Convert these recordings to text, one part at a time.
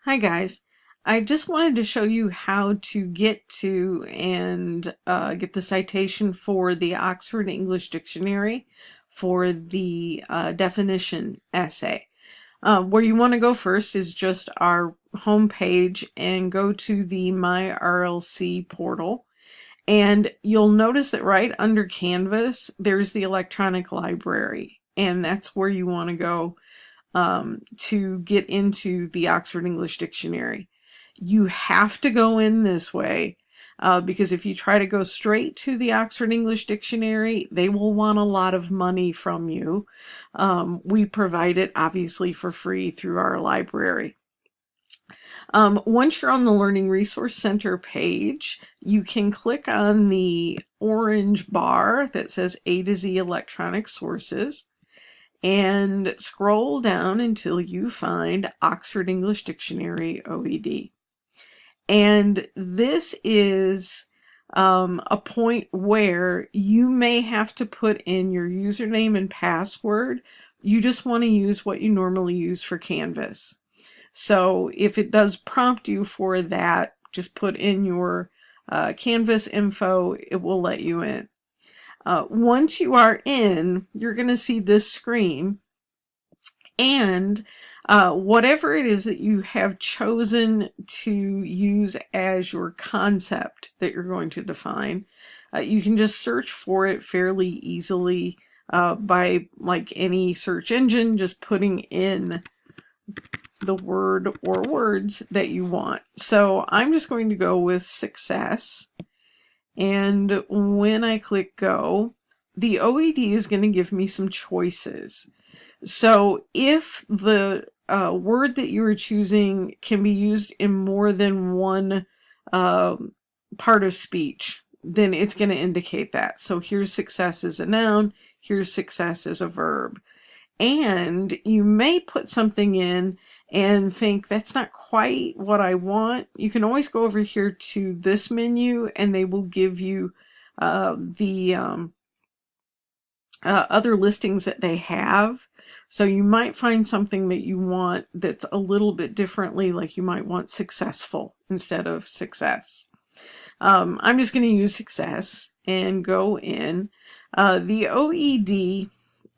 Hi guys. I just wanted to show you how to get to and get the citation for the Oxford English Dictionary for the definition essay. Where you want to go first is just our home page and go to the MyRLC portal. And you'll notice that right under Canvas, there's the electronic library. And that's where you want to go to get into the Oxford English Dictionary. You have to go in this way because if you try to go straight to the Oxford English Dictionary, they will want a lot of money from you. We provide it obviously for free through our library. Once you're on the Learning Resource Center page, you can click on the orange bar that says A to Z Electronic Sources and scroll down until you find Oxford English Dictionary OED. And this is a point where you may have to put in your username and password. You just want to use what you normally use for Canvas. So if it does prompt you for that, just put in your Canvas info, it will let you in. Once you are in, you're going to see this screen, and whatever it is that you have chosen to use as your concept that you're going to define, you can just search for it fairly easily by, like any search engine, just putting in the word or words that you want. So I'm just going to go with success. And when I click go, the OED is going to give me some choices. So if the word that you are choosing can be used in more than one part of speech, then it's going to indicate that. So here's success as a noun, here's success as a verb. And you may put something in and think that's not quite what I want. You can always go over here to this menu and they will give you the other listings that they have. So you might find something that you want that's a little bit differently, like you might want successful instead of success. I'm just going to use success and go in. The OED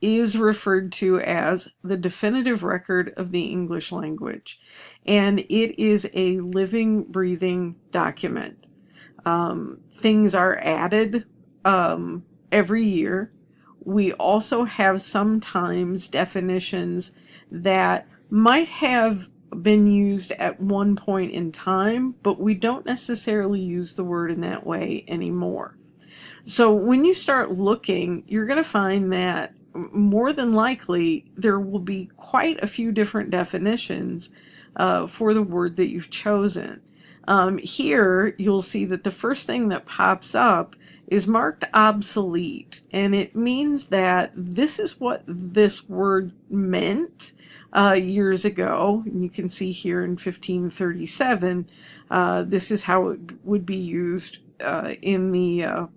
is referred to as the definitive record of the English language, and it is a living, breathing document. Things are added every year. We also have sometimes definitions that might have been used at one point in time, but we don't necessarily use the word in that way anymore. So when you start looking, you're going to find that more than likely there will be quite a few different definitions for the word that you've chosen. Here you'll see that the first thing that pops up is marked obsolete, and it means that this is what this word meant years ago. And you can see here in 1537, this is how it would be used in the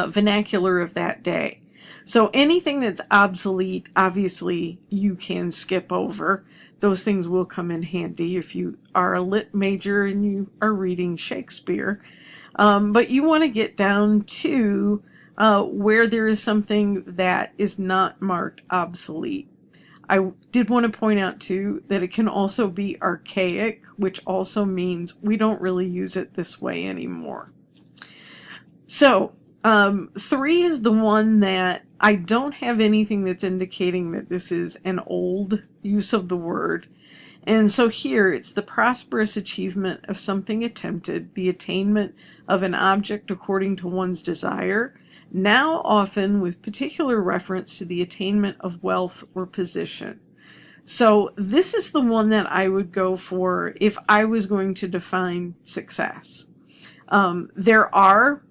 vernacular of that day. So anything that's obsolete, obviously you can skip over. Those things will come in handy if you are a lit major and you are reading Shakespeare. But you want to get down to where there is something that is not marked obsolete. I did want to point out too that it can also be archaic, which also means we don't really use it this way anymore. So 3 is the one that I don't have anything that's indicating that this is an old use of the word. And so here it's the prosperous achievement of something attempted, the attainment of an object according to one's desire, now often with particular reference to the attainment of wealth or position. So this is the one that I would go for if I was going to define success. There are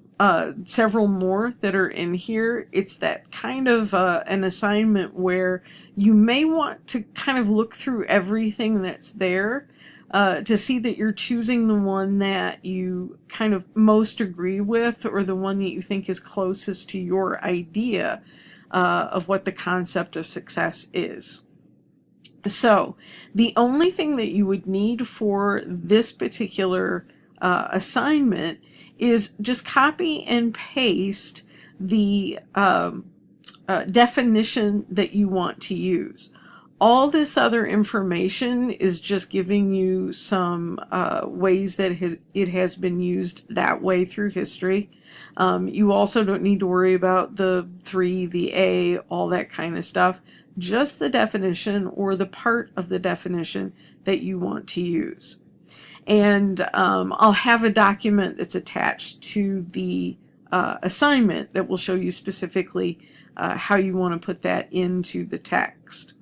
several more that are in here. It's that kind of an assignment where you may want to kind of look through everything that's there to see that you're choosing the one that you kind of most agree with, or the one that you think is closest to your idea of what the concept of success is. So the only thing that you would need for this particular assignment is just copy and paste the definition that you want to use. All this other information is just giving you some ways that it has been used that way through history. You also don't need to worry about the 3, the A, all that kind of stuff. Just the definition or the part of the definition that you want to use. And I'll have a document that's attached to the assignment that will show you specifically how you want to put that into the text.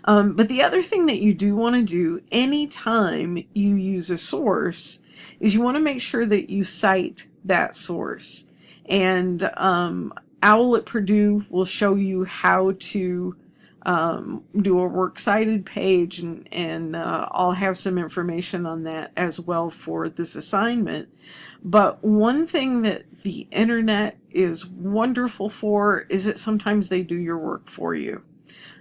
But the other thing that you do want to do anytime you use a source is you want to make sure that you cite that source. And OWL at Purdue will show you how to do a works cited page, and I'll have some information on that as well for this assignment. But one thing that the internet is wonderful for is that sometimes they do your work for you.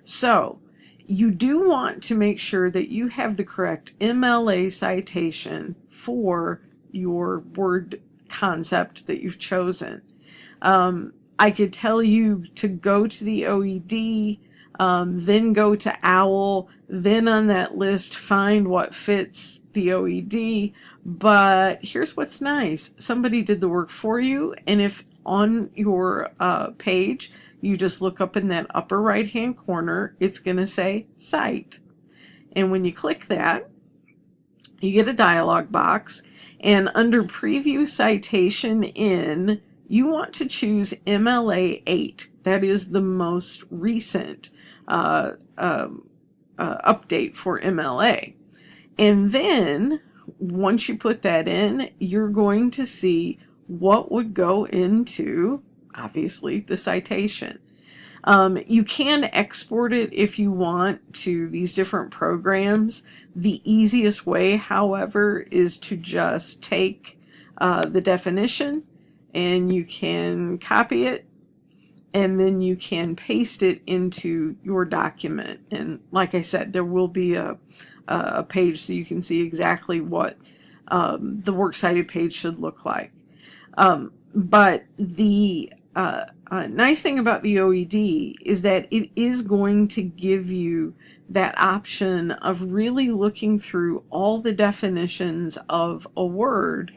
So you do want to make sure that you have the correct MLA citation for your word concept that you've chosen. I could tell you to go to the OED, then go to OWL, then on that list find what fits the OED. But here's what's nice. Somebody did the work for you, and if on your page you just look up in that upper right hand corner, it's going to say Cite. And when you click that, you get a dialog box, and under Preview Citation In, you want to choose MLA 8. That is the most recent update for MLA. And then once you put that in, you're going to see what would go into, obviously, the citation. You can export it if you want to these different programs. The easiest way, however, is to just take the definition, and you can copy it, and then you can paste it into your document. And like I said, there will be a page so you can see exactly what the works cited page should look like. But the nice thing about the OED is that it is going to give you that option of really looking through all the definitions of a word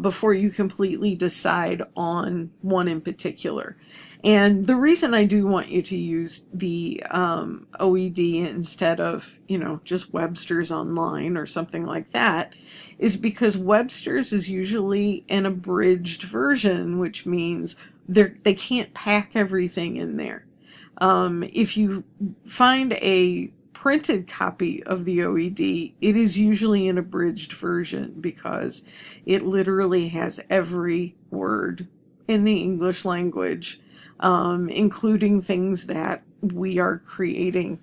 before you completely decide on one in particular. And the reason I do want you to use the OED instead of, just Webster's Online or something like that is because Webster's is usually an abridged version, which means they can't pack everything in there. If you find a printed copy of the OED, it is usually an abridged version because it literally has every word in the English language, including things that we are creating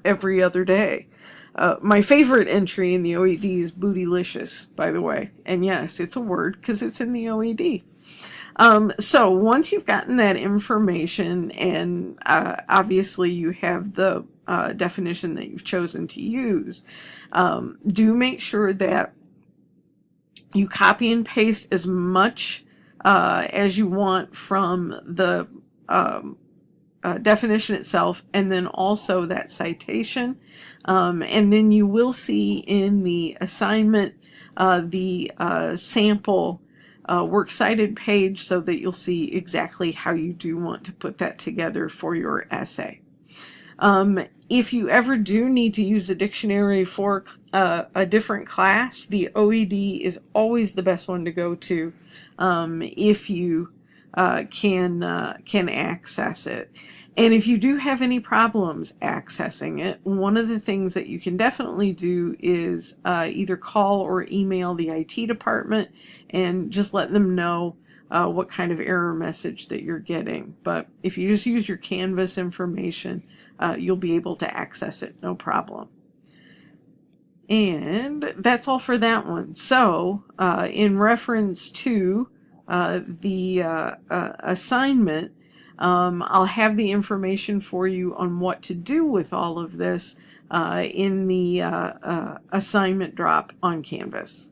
every other day. My favorite entry in the OED is bootylicious, by the way. And yes, it's a word because it's in the OED. So once you've gotten that information, and obviously you have the definition that you've chosen to use, do make sure that you copy and paste as much as you want from the definition itself, and then also that citation. And then you will see in the assignment the sample works cited page, so that you'll see exactly how you do want to put that together for your essay. If you ever do need to use a dictionary for a different class, the OED is always the best one to go to if you can access it. And if you do have any problems accessing it, one of the things that you can definitely do is either call or email the IT department and just let them know what kind of error message that you're getting. But if you just use your Canvas information, you'll be able to access it, no problem. And that's all for that one. So in reference to the assignment, I'll have the information for you on what to do with all of this, in the assignment drop on Canvas.